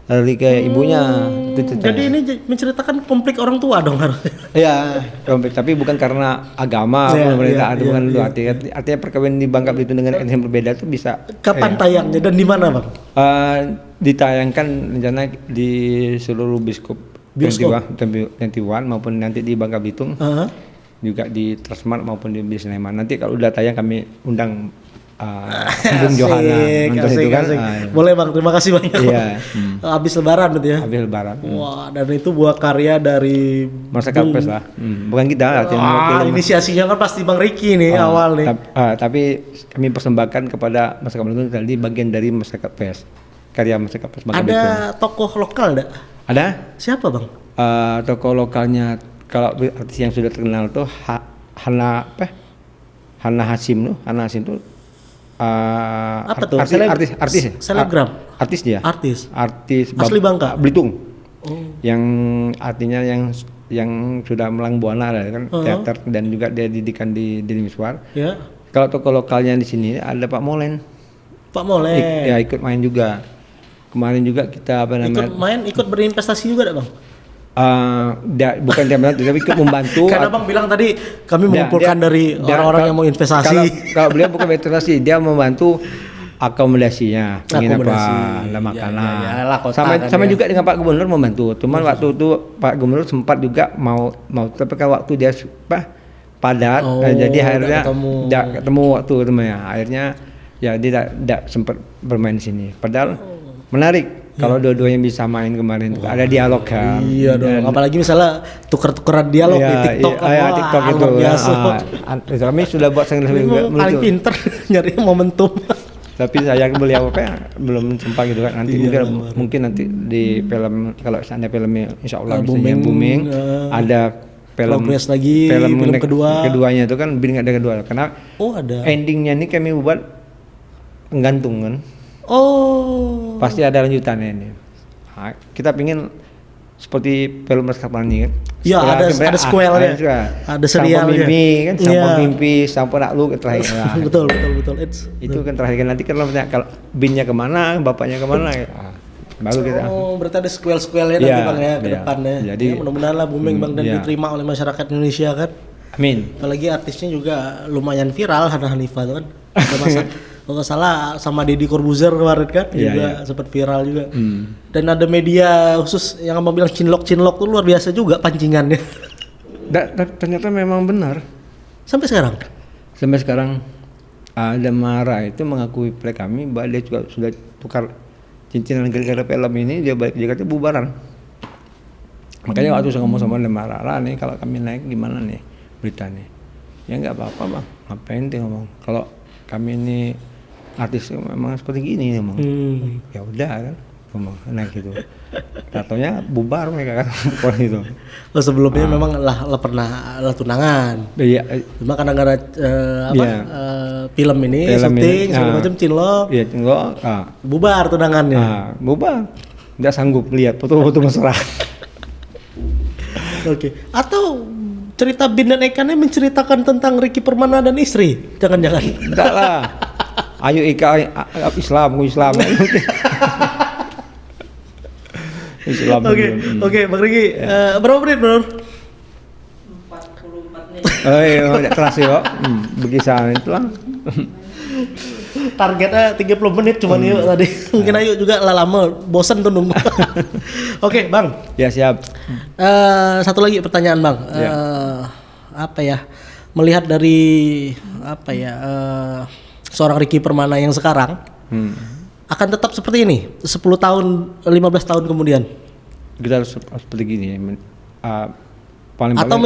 lari ke ibunya. Jadi ini menceritakan konflik orang tua dong harusnya. Iya, konflik, tapi bukan karena agama, pemerintah, bukan itu artinya perkawinan di Bangka Belitung dengan etnis yang berbeda itu bisa. Kapan tayangnya dan di mana bang? Ditayangkan rencana di seluruh bioskop 21 maupun nanti di Bangka Belitung, juga di Transmart maupun di Sleman. Nanti kalau udah tayang kami undang Bung Johana nonton itu kan. Boleh bang, terima kasih banyak. Iya. Habis lebaran berarti ya? Habis lebaran. Wah, dan itu buah karya dari Masyarakat Pers lah. Bukan kita. Inisiasinya kan pasti Bang Riki nih awal nih. Tapi kami persembahkan kepada masyarakat Belitung tadi bagian dari masyarakat Pers. Karya masyarakat Pers Bangka Belitung. Ada tokoh lokal enggak? Ada? Siapa bang? Tokoh lokalnya kalau artis yang sudah terkenal tuh Hana Hasim tuh. Apa tuh? Artis selebgram. Artis dia. Artis Asli Bangka. Belitung. Yang artinya yang sudah melang buana kan, teater dan juga dia didikan di Miswar. Ya. Kalau tokoh lokalnya di sini ada Pak Molen. Pak Molen. Ikut main juga. Kemarin juga kita ikut berinvestasi juga enggak bang? Bukan dia membantu, tapi ikut membantu. Karena bang bilang tadi kami mengumpulkan dari orang-orang yang mau investasi. Kalau beliau bukan investasi, dia membantu akomodasinya, penginapan, makanan. Sama juga dengan Pak Gubernur membantu. Cuman waktu itu Pak Gubernur sempat juga mau tapi kan waktu dia padat, jadi akhirnya tidak ketemu waktu temannya. Akhirnya ya dia tidak sempat bermain di sini. Padahal menarik. Kalau dua-duanya bisa main kemarin, ada dialog kan. Iya dong. Apalagi misalnya tuker-tukeran dialog di TikTok. TikTok itu. Kami sudah buat sangat lebih paling pinter nyari momentum. Tapi saya beliau belum sempat gitu kan. Nanti mungkin nanti di film, kalau ada filmnya insya Allah misalnya booming, ada film keduanya itu kan bikin ada kedua. Karena ada. Endingnya ini kami buat menggantung kan. Pasti ada lanjutannya ini. Kita pingin seperti film Maskapani kan. Iya, ada sequelnya. Ada serialnya. Sampah mimpi, sampah nakluk terakhir. Betul. Itu kan terakhir. Nanti kalau binnya kemana, bapaknya kemana, baru kita. Berarti ada sequelnya nanti bang ya ke depannya. Jadi mudah-mudahan lah booming bang dan diterima oleh masyarakat Indonesia kan. Amin. Apalagi artisnya juga lumayan viral, Hana Hanifah itu kan. Kalau nggak salah sama Deddy Corbuzier kemarin kan juga sempat viral juga. Dan ada media khusus yang mau bilang cinlok tuh luar biasa juga pancingannya. Ternyata memang benar. Sampai sekarang ada Mara itu mengakui pada kami bahwa dia juga sudah tukar cincin gara-gara film ini, dia balik Jakarta bubaran. Makanya waktu saya ngomong sama Mara nih, kalau kami naik gimana nih berita nih? Ya nggak apa-apa bang, ngapain dia ngomong. Kalau kami ini artis memang seperti gini emang. Ya udah kan. naik itu. Tatonya bubar mereka kan pokoknya itu. Oh, sebelumnya memang pernah tunangan. Iya, Cuma karena gara film ini syuting segala macam cinlok. Iya, cinlok. Bubar tunangannya. Bubar. Nggak sanggup lihat foto-foto mesra. Oke. Atau cerita Bin dan Eka ini menceritakan tentang Ricky Permana dan istri? Jangan-jangan. Enggak lah. Ayo Eka Islam. Islam, Oke, Bang Ricky. Berapa menit, Bro? 44 menit. Oh iya, tidak keras ya. Berkisar itulah. Targetnya 30 menit cuman yuk tadi. Mungkin ayo juga lama bosan tuh nunggu. Oke, Bang. Ya, siap. Satu lagi pertanyaan, Bang. Apa ya? Melihat dari seorang Ricky Permana yang sekarang akan tetap seperti ini 10 tahun 15 tahun kemudian. Kita harus seperti gini. Paling atau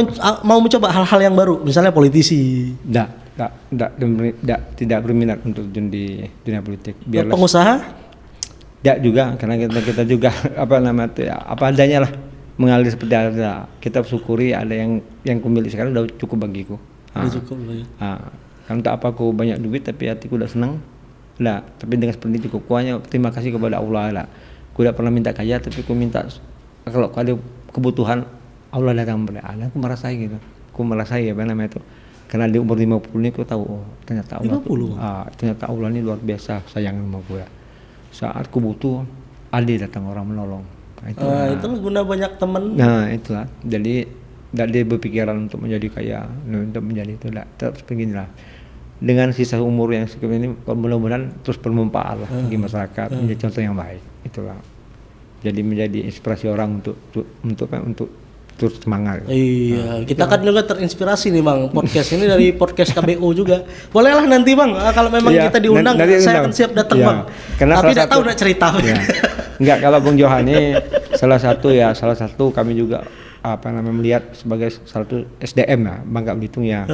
mau mencoba hal-hal yang baru, misalnya politisi. Tidak berminat untuk terjun di dunia politik. Biarlah pengusaha? Tidak juga, karena kita juga apa adanya lah, mengalir seperti ada. Kita syukuri ada yang kumiliki sekarang udah cukup bagiku. Udah cukup lah ya. Kan untuk apa aku banyak duit tapi hatiku udah senang. Lah, tapi dengan seperti itu kuanya terima kasih kepada Allah lah. Aku tidak pernah minta kaya, tapi aku minta kalau ada kebutuhan Allah datang kepada Allah. Aku merasai gitu. Aku merasai itu. Karena di umur 50 ini aku tahu ternyata Allah 50. Ternyata Allah ini luar biasa sayang sama gue. Saat aku butuh ada datang orang menolong. Itu guna banyak teman. Nah, itulah. Jadi tidak dia berpikiran untuk menjadi kaya, untuk menjadi itu tetap beginilah. Dengan sisa umur yang seperti ini, mudah-mudahan terus bermanfaat lah bagi masyarakat, menjadi contoh yang baik. Itulah. Jadi menjadi inspirasi orang untuk terus semangat. Iya, kita kan juga terinspirasi nih, Bang. Podcast ini dari podcast KBO juga. Bolehlah nanti, Bang, kalau memang kita diundang, saya akan siap datang, Bang. Karena tapi tidak tahu nak cerita. Enggak, kalau Bung Johan ini salah satu kami juga melihat sebagai salah satu SDM ya, Bangka Belitung ya.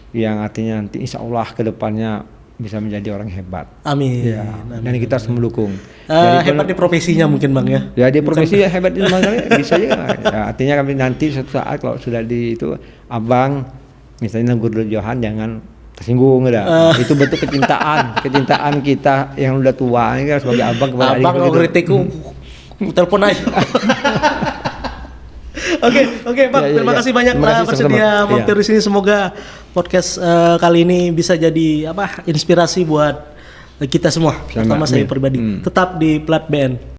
Yang artinya nanti insya Allah ke depannya bisa menjadi orang hebat. Amin. Ya, dan kita harus mendukung. Hebat di profesinya mungkin, Bang ya. Ya, di profesi hebat di mana bisa juga. Ya, artinya kami nanti suatu saat kalau sudah di itu Abang misalnya Guru Johan jangan tersinggung dah. Itu bentuk kecintaan kita yang udah tua ini kan sebagai abang kepada Abang kalau kritikku telepon aja. Oke, Bang. Terima kasih banyak bersedia mampir di sini. Semoga podcast kali ini bisa jadi inspirasi buat kita semua, terutama saya pribadi. Tetap di Plat BN.